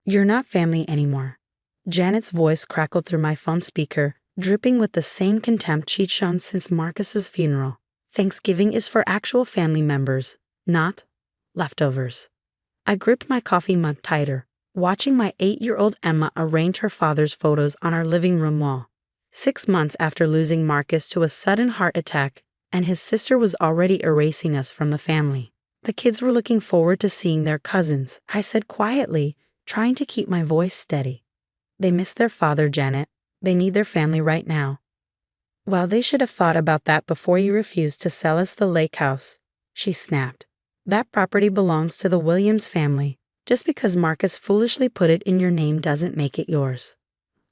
You're not family anymore. Janet's voice crackled through my phone speaker, dripping with the same contempt she'd shown since Marcus's funeral. Thanksgiving is for actual family members, not leftovers. I gripped my coffee mug tighter, watching my 8-year-old Emma arrange her father's photos on our living room wall. 6 months after losing Marcus to a sudden heart attack, and his sister was already erasing us from the family. The kids were looking forward to seeing their cousins, I said quietly, trying to keep my voice steady. They miss their father, Janet. They need their family right now. Well, they should have thought about that before you refused to sell us the lake house, she snapped. That property belongs to the Williams family. Just because Marcus foolishly put it in your name doesn't make it yours.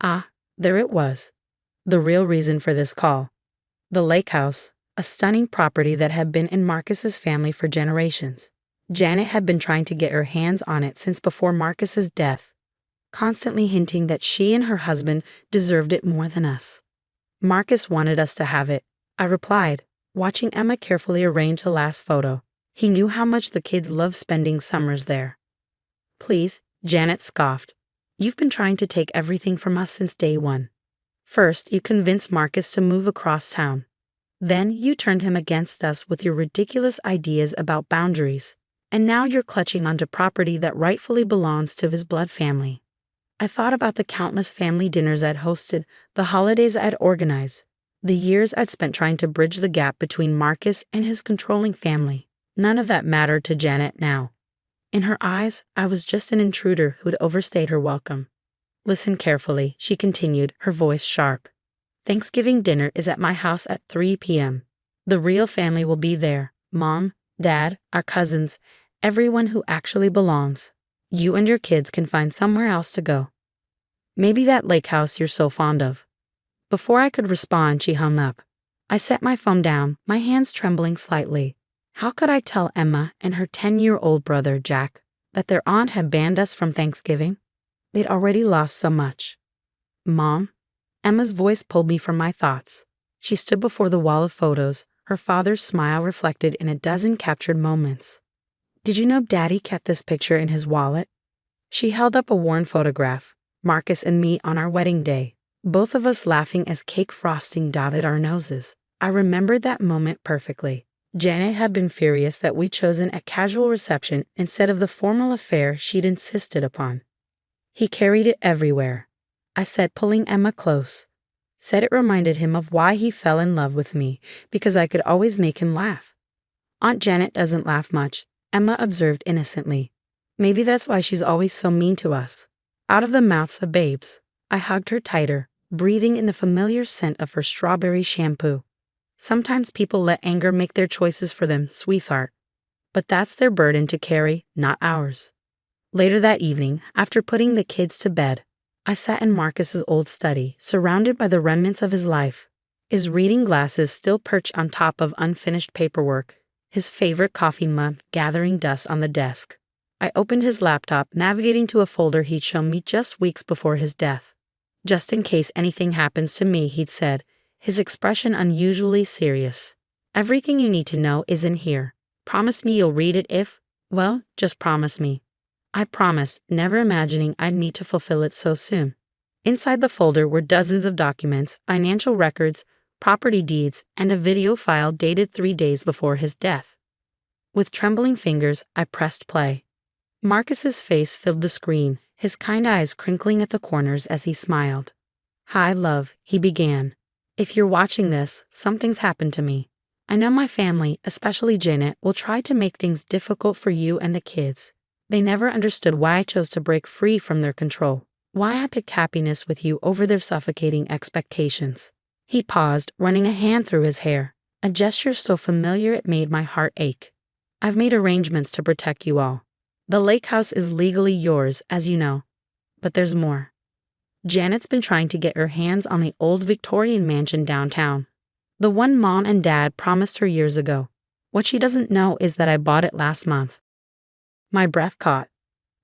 Ah, there it was. The real reason for this call. The lake house, a stunning property that had been in Marcus's family for generations. Janet had been trying to get her hands on it since before Marcus's death, constantly hinting that she and her husband deserved it more than us. Marcus wanted us to have it, I replied, watching Emma carefully arrange the last photo. He knew how much the kids loved spending summers there. Please, Janet scoffed. You've been trying to take everything from us since day one. First, you convinced Marcus to move across town. Then you turned him against us with your ridiculous ideas about boundaries. And now you're clutching onto property that rightfully belongs to his blood family. I thought about the countless family dinners I'd hosted, the holidays I'd organized, the years I'd spent trying to bridge the gap between Marcus and his controlling family. None of that mattered to Janet now. In her eyes, I was just an intruder who'd overstayed her welcome. Listen carefully, she continued, her voice sharp. Thanksgiving dinner is at my house at 3 p.m. The real family will be there. Mom, Dad, our cousins, everyone who actually belongs. You and your kids can find somewhere else to go. Maybe that lake house you're so fond of. Before I could respond, she hung up. I set my phone down, my hands trembling slightly. How could I tell Emma and her 10-year-old brother, Jack, that their aunt had banned us from Thanksgiving? They'd already lost so much. Mom? Emma's voice pulled me from my thoughts. She stood before the wall of photos, her father's smile reflected in a dozen captured moments. Did you know Daddy kept this picture in his wallet? She held up a worn photograph, Marcus and me on our wedding day, both of us laughing as cake frosting dotted our noses. I remembered that moment perfectly. Janet had been furious that we'd chosen a casual reception instead of the formal affair she'd insisted upon. He carried it everywhere, I said, pulling Emma close. Said it reminded him of why he fell in love with me, because I could always make him laugh. Aunt Janet doesn't laugh much, Emma observed innocently. Maybe that's why she's always so mean to us. Out of the mouths of babes. I hugged her tighter, breathing in the familiar scent of her strawberry shampoo. Sometimes people let anger make their choices for them, sweetheart. But that's their burden to carry, not ours. Later that evening, after putting the kids to bed, I sat in Marcus's old study, surrounded by the remnants of his life. His reading glasses still perched on top of unfinished paperwork, his favorite coffee mug gathering dust on the desk. I opened his laptop, navigating to a folder he'd shown me just weeks before his death. Just in case anything happens to me, he'd said, his expression unusually serious. Everything you need to know is in here. Promise me you'll read it if, well, just promise me. I promised, never imagining I'd need to fulfill it so soon. Inside the folder were dozens of documents, financial records, property deeds, and a video file dated 3 days before his death. With trembling fingers, I pressed play. Marcus's face filled the screen, his kind eyes crinkling at the corners as he smiled. Hi, love, he began. If you're watching this, something's happened to me. I know my family, especially Janet, will try to make things difficult for you and the kids. They never understood why I chose to break free from their control, why I picked happiness with you over their suffocating expectations. He paused, running a hand through his hair, a gesture so familiar it made my heart ache. I've made arrangements to protect you all. The lake house is legally yours, as you know. But there's more. Janet's been trying to get her hands on the old Victorian mansion downtown. The one Mom and Dad promised her years ago. What she doesn't know is that I bought it last month. My breath caught.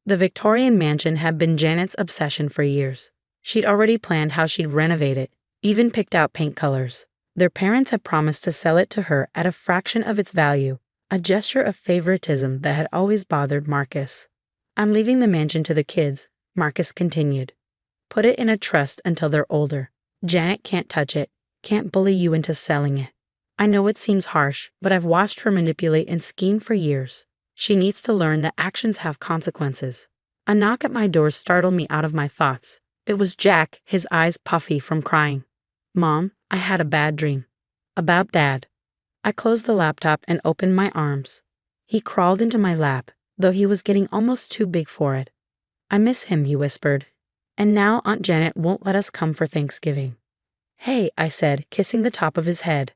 The Victorian mansion had been Janet's obsession for years. She'd already planned how she'd renovate it, even picked out paint colors. Their parents had promised to sell it to her at a fraction of its value, a gesture of favoritism that had always bothered Marcus. I'm leaving the mansion to the kids, Marcus continued. Put it in a trust until they're older. Janet can't touch it, can't bully you into selling it. I know it seems harsh, but I've watched her manipulate and scheme for years. She needs to learn that actions have consequences. A knock at my door startled me out of my thoughts. It was Jack, his eyes puffy from crying. Mom, I had a bad dream. About Dad. I closed the laptop and opened my arms. He crawled into my lap, though he was getting almost too big for it. I miss him, he whispered. And now Aunt Janet won't let us come for Thanksgiving. Hey, I said, kissing the top of his head.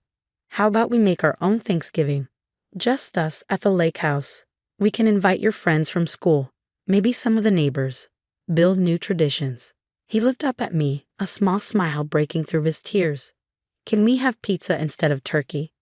How about we make our own Thanksgiving? Just us at the lake house. We can invite your friends from school, maybe some of the neighbors. Build new traditions. He looked up at me, a small smile breaking through his tears. Can we have pizza instead of turkey?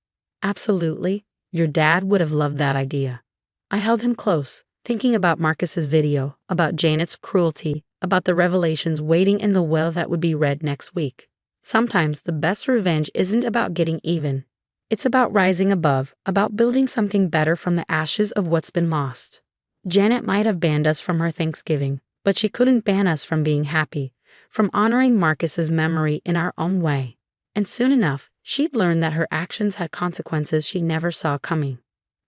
Absolutely. Your dad would have loved that idea. I held him close, thinking about Marcus's video, about Janet's cruelty, about the revelations waiting in the well that would be read next week. Sometimes the best revenge isn't about getting even. It's about rising above, about building something better from the ashes of what's been lost. Janet might have banned us from her Thanksgiving, but she couldn't ban us from being happy, from honoring Marcus's memory in our own way. And soon enough, she'd learn that her actions had consequences she never saw coming.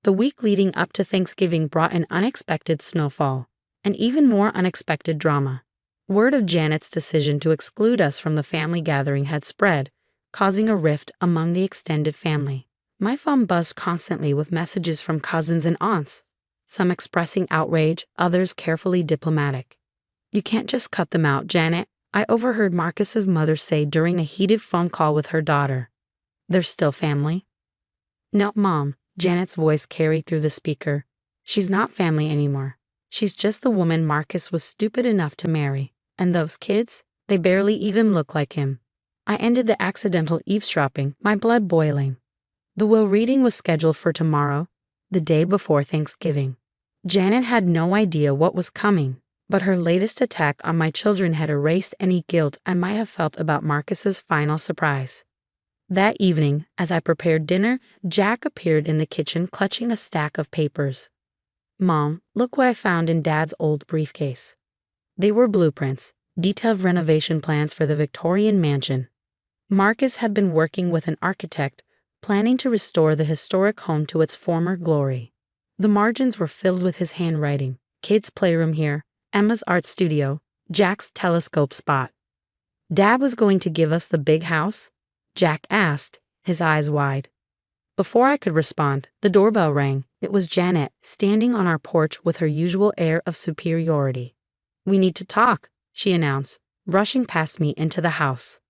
The week leading up to Thanksgiving brought an unexpected snowfall, and even more unexpected drama. Word of Janet's decision to exclude us from the family gathering had spread, causing a rift among the extended family. My phone buzzed constantly with messages from cousins and aunts, some expressing outrage, others carefully diplomatic. You can't just cut them out, Janet, I overheard Marcus's mother say during a heated phone call with her daughter. They're still family? No, Mom, Janet's voice carried through the speaker. She's not family anymore. She's just the woman Marcus was stupid enough to marry. And those kids, they barely even look like him. I ended the accidental eavesdropping, my blood boiling. The will reading was scheduled for tomorrow, the day before Thanksgiving. Janet had no idea what was coming, but her latest attack on my children had erased any guilt I might have felt about Marcus's final surprise. That evening, as I prepared dinner, Jack appeared in the kitchen clutching a stack of papers. Mom, look what I found in Dad's old briefcase. They were blueprints, detailed renovation plans for the Victorian mansion. Marcus had been working with an architect, planning to restore the historic home to its former glory. The margins were filled with his handwriting. Kids' playroom here, Emma's art studio, Jack's telescope spot. Dad was going to give us the big house? Jack asked, his eyes wide. Before I could respond, the doorbell rang. It was Janet, standing on our porch with her usual air of superiority. We need to talk, she announced, rushing past me into the house.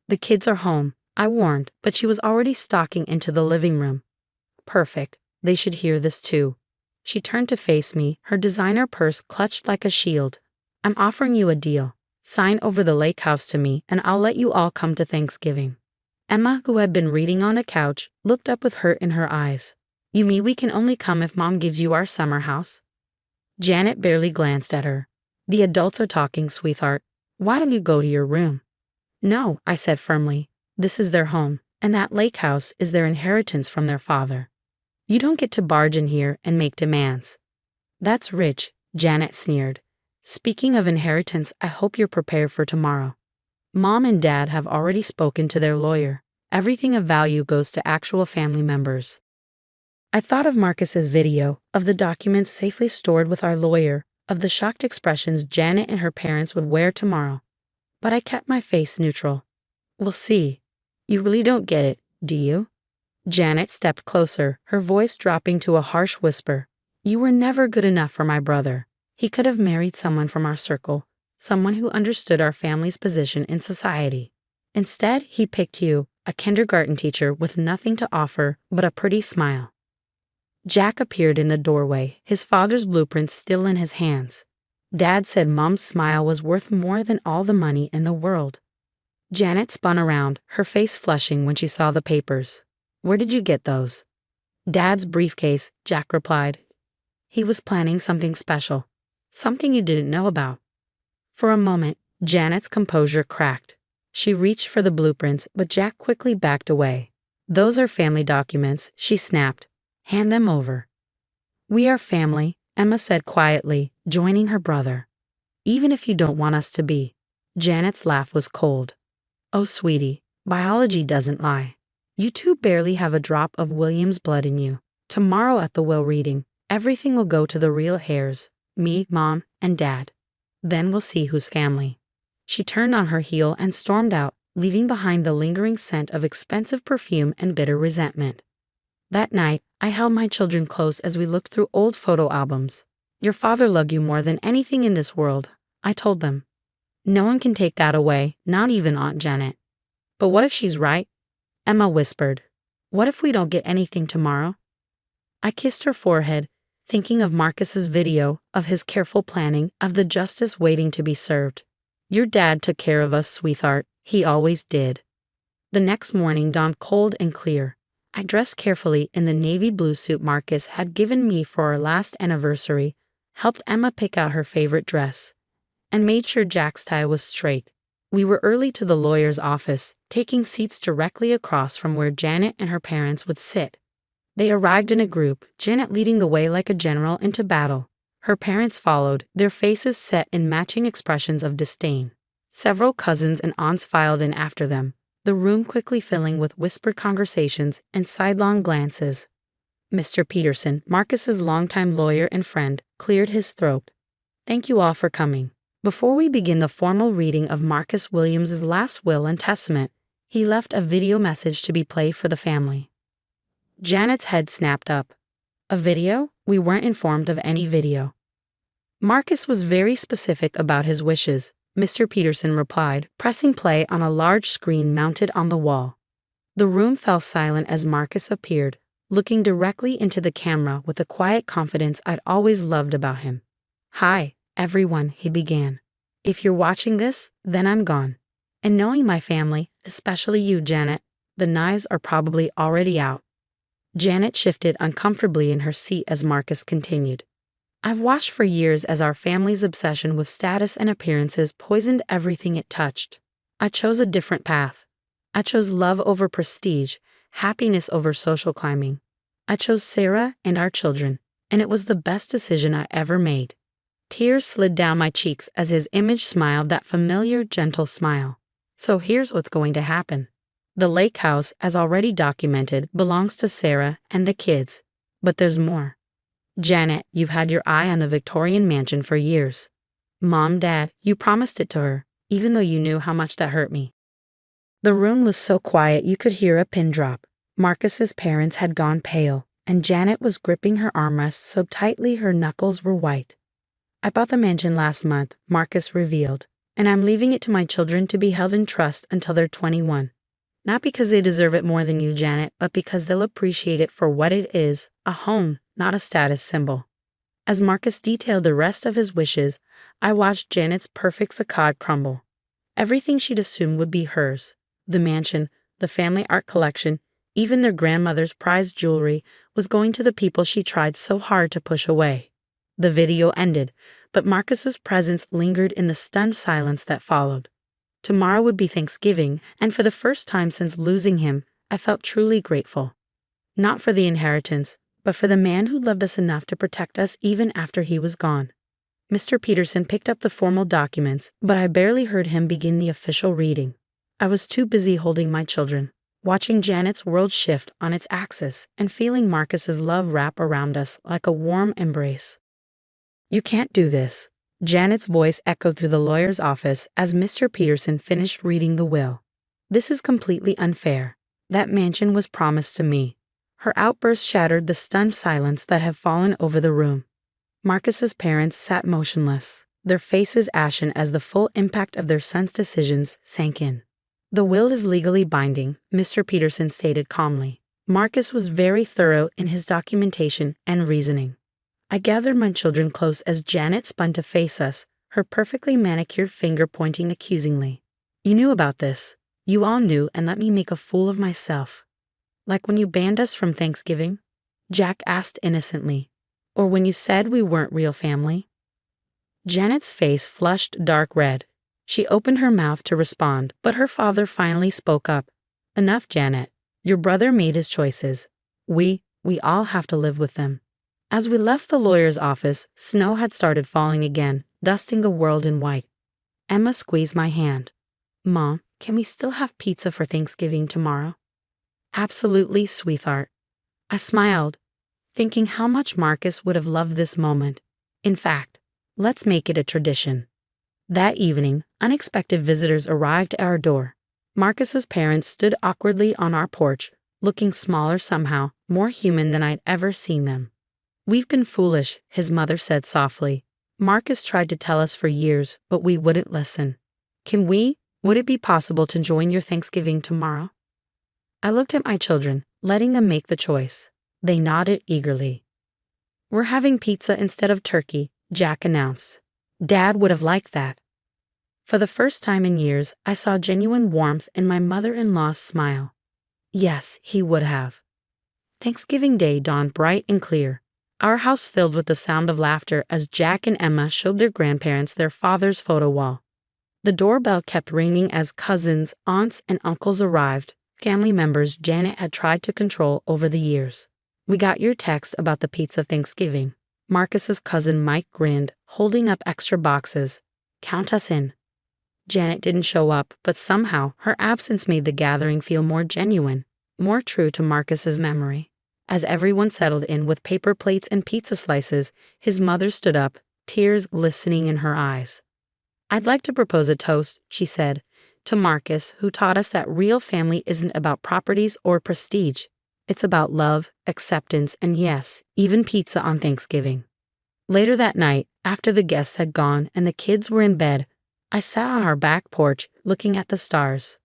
The kids are home, I warned, but she was already stalking into the living room. Perfect, they should hear this too. She turned to face me, her designer purse clutched like a shield. I'm offering you a deal. Sign over the lake house to me, and I'll let you all come to Thanksgiving. Emma, who had been reading on a couch, looked up with hurt in her eyes. You mean we can only come if Mom gives you our summer house? Janet barely glanced at her. The adults are talking, sweetheart. Why don't you go to your room? No, I said firmly. This is their home, and that lake house is their inheritance from their father. You don't get to barge in here and make demands. That's rich, Janet sneered. Speaking of inheritance, I hope you're prepared for tomorrow. Mom and Dad have already spoken to their lawyer. Everything of value goes to actual family members. I thought of Marcus's video, of the documents safely stored with our lawyer, of the shocked expressions Janet and her parents would wear tomorrow. But I kept my face neutral. We'll see. You really don't get it, do you? Janet stepped closer, her voice dropping to a harsh whisper. You were never good enough for my brother. He could have married someone from our circle, someone who understood our family's position in society. Instead, he picked you, a kindergarten teacher with nothing to offer but a pretty smile. Jack appeared in the doorway, his father's blueprints still in his hands. Dad said Mom's smile was worth more than all the money in the world. Janet spun around, her face flushing when she saw the papers. Where did you get those? Dad's briefcase, Jack replied. He was planning something special, something you didn't know about. For a moment, Janet's composure cracked. She reached for the blueprints, but Jack quickly backed away. Those are family documents, she snapped. Hand them over. We are family, Emma said quietly, joining her brother. even if you don't want us to be. Janet's laugh was cold. Oh, sweetie, biology doesn't lie. You two barely have a drop of William's blood in you. Tomorrow at the will reading, everything will go to the real heirs, me, Mom, and Dad. Then we'll see who's family. She turned on her heel and stormed out, leaving behind the lingering scent of expensive perfume and bitter resentment. That night, I held my children close as we looked through old photo albums. Your father loved you more than anything in this world, I told them. No one can take that away, not even Aunt Janet. But what if she's right? Emma whispered. What if we don't get anything tomorrow? I kissed her forehead, thinking of Marcus's video, of his careful planning, of the justice waiting to be served. Your dad took care of us, sweetheart. He always did. The next morning dawned cold and clear. I dressed carefully in the navy blue suit Marcus had given me for our last anniversary, helped Emma pick out her favorite dress, and made sure Jack's tie was straight. We were early to the lawyer's office, taking seats directly across from where Janet and her parents would sit. They arrived in a group, Janet leading the way like a general into battle. Her parents followed, their faces set in matching expressions of disdain. Several cousins and aunts filed in after them, the room quickly filling with whispered conversations and sidelong glances. Mr. Peterson, Marcus's longtime lawyer and friend, cleared his throat. Thank you all for coming. Before we begin the formal reading of Marcus Williams's last will and testament, he left a video message to be played for the family. Janet's head snapped up. A video? We weren't informed of any video. Marcus was very specific about his wishes, Mr. Peterson replied, pressing play on a large screen mounted on the wall. The room fell silent as Marcus appeared, looking directly into the camera with the quiet confidence I'd always loved about him. Hi, everyone, he began. If you're watching this, then I'm gone. And knowing my family, especially you, Janet, the knives are probably already out. Janet shifted uncomfortably in her seat as Marcus continued. I've watched for years as our family's obsession with status and appearances poisoned everything it touched. I chose a different path. I chose love over prestige, happiness over social climbing. I chose Sarah and our children, and it was the best decision I ever made. Tears slid down my cheeks as his image smiled that familiar, gentle smile. So here's what's going to happen. The lake house, as already documented, belongs to Sarah and the kids. But there's more. Janet, you've had your eye on the Victorian mansion for years. Mom, Dad, you promised it to her, even though you knew how much that hurt me. The room was so quiet you could hear a pin drop. Marcus's parents had gone pale, and Janet was gripping her armrest so tightly her knuckles were white. I bought the mansion last month, Marcus revealed, and I'm leaving it to my children to be held in trust until they're 21. Not because they deserve it more than you, Janet, but because they'll appreciate it for what it is, a home, not a status symbol. As Marcus detailed the rest of his wishes, I watched Janet's perfect facade crumble. Everything she'd assumed would be hers, the mansion, the family art collection, even their grandmother's prized jewelry, was going to the people she tried so hard to push away. The video ended, but Marcus's presence lingered in the stunned silence that followed. Tomorrow would be Thanksgiving, and for the first time since losing him, I felt truly grateful. Not for the inheritance, but for the man who loved us enough to protect us even after he was gone. Mr. Peterson picked up the formal documents, but I barely heard him begin the official reading. I was too busy holding my children, watching Janet's world shift on its axis and feeling Marcus's love wrap around us like a warm embrace. You can't do this. Janet's voice echoed through the lawyer's office as Mr. Peterson finished reading the will. This is completely unfair. That mansion was promised to me. Her outburst shattered the stunned silence that had fallen over the room. Marcus's parents sat motionless, their faces ashen as the full impact of their son's decisions sank in. The will is legally binding, Mr. Peterson stated calmly. Marcus was very thorough in his documentation and reasoning. I gathered my children close as Janet spun to face us, her perfectly manicured finger pointing accusingly. You knew about this. You all knew and let me make a fool of myself. Like when you banned us from Thanksgiving? Jack asked innocently. Or when you said we weren't real family? Janet's face flushed dark red. She opened her mouth to respond, but her father finally spoke up. Enough, Janet. Your brother made his choices. We all have to live with them. As we left the lawyer's office, snow had started falling again, dusting the world in white. Emma squeezed my hand. Mom, can we still have pizza for Thanksgiving tomorrow? Absolutely, sweetheart. I smiled, thinking how much Marcus would have loved this moment. In fact, let's make it a tradition. That evening, unexpected visitors arrived at our door. Marcus's parents stood awkwardly on our porch, looking smaller somehow, more human than I'd ever seen them. We've been foolish, his mother said softly. Marcus tried to tell us for years, but we wouldn't listen. Would it be possible to join your Thanksgiving tomorrow? I looked at my children, letting them make the choice. They nodded eagerly. We're having pizza instead of turkey, Jack announced. Dad would have liked that. For the first time in years, I saw genuine warmth in my mother-in-law's smile. Yes, he would have. Thanksgiving Day dawned bright and clear, our house filled with the sound of laughter as Jack and Emma showed their grandparents their father's photo wall. The doorbell kept ringing as cousins, aunts, and uncles arrived, family members Janet had tried to control over the years. We got your text about the pizza Thanksgiving. Marcus's cousin Mike grinned, holding up extra boxes. Count us in. Janet didn't show up, but somehow her absence made the gathering feel more genuine, more true to Marcus's memory. As everyone settled in with paper plates and pizza slices, his mother stood up, tears glistening in her eyes. I'd like to propose a toast, she said, to Marcus, who taught us that real family isn't about properties or prestige. It's about love, acceptance, and yes, even pizza on Thanksgiving. Later that night, after the guests had gone and the kids were in bed, I sat on our back porch, looking at the stars.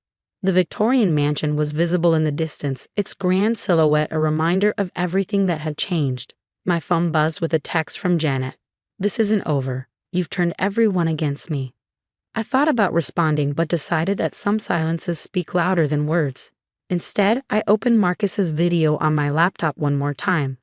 The Victorian mansion was visible in the distance, its grand silhouette a reminder of everything that had changed. My phone buzzed with a text from Janet. This isn't over. You've turned everyone against me. I thought about responding but decided that some silences speak louder than words. Instead, I opened Marcus's video on my laptop one more time,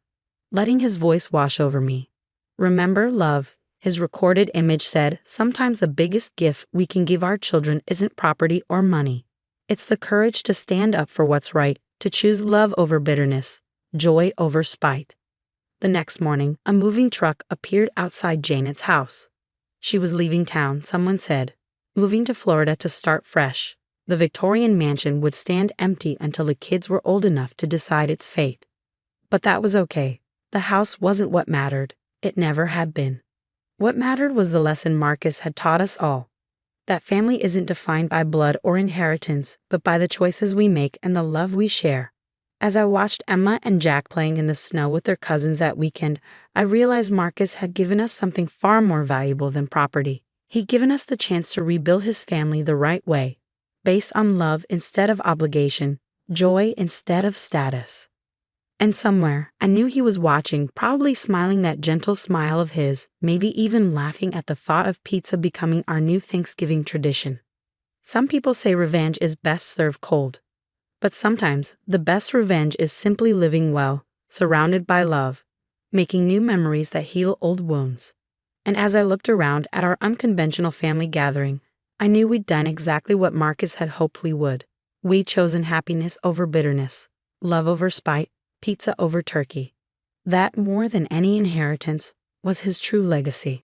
letting his voice wash over me. Remember, love, his recorded image said, sometimes the biggest gift we can give our children isn't property or money. It's the courage to stand up for what's right, to choose love over bitterness, joy over spite. The next morning, a moving truck appeared outside Janet's house. She was leaving town, someone said, moving to Florida to start fresh. The Victorian mansion would stand empty until the kids were old enough to decide its fate. But that was okay. The house wasn't what mattered. It never had been. What mattered was the lesson Marcus had taught us all. That family isn't defined by blood or inheritance, but by the choices we make and the love we share. As I watched Emma and Jack playing in the snow with their cousins that weekend, I realized Marcus had given us something far more valuable than property. He'd given us the chance to rebuild his family the right way, based on love instead of obligation, joy instead of status. And somewhere, I knew he was watching, probably smiling that gentle smile of his, maybe even laughing at the thought of pizza becoming our new Thanksgiving tradition. Some people say revenge is best served cold. But sometimes, the best revenge is simply living well, surrounded by love, making new memories that heal old wounds. And as I looked around at our unconventional family gathering, I knew we'd done exactly what Marcus had hoped we would. We'd chosen happiness over bitterness, love over spite, pizza over turkey. That, more than any inheritance, was his true legacy.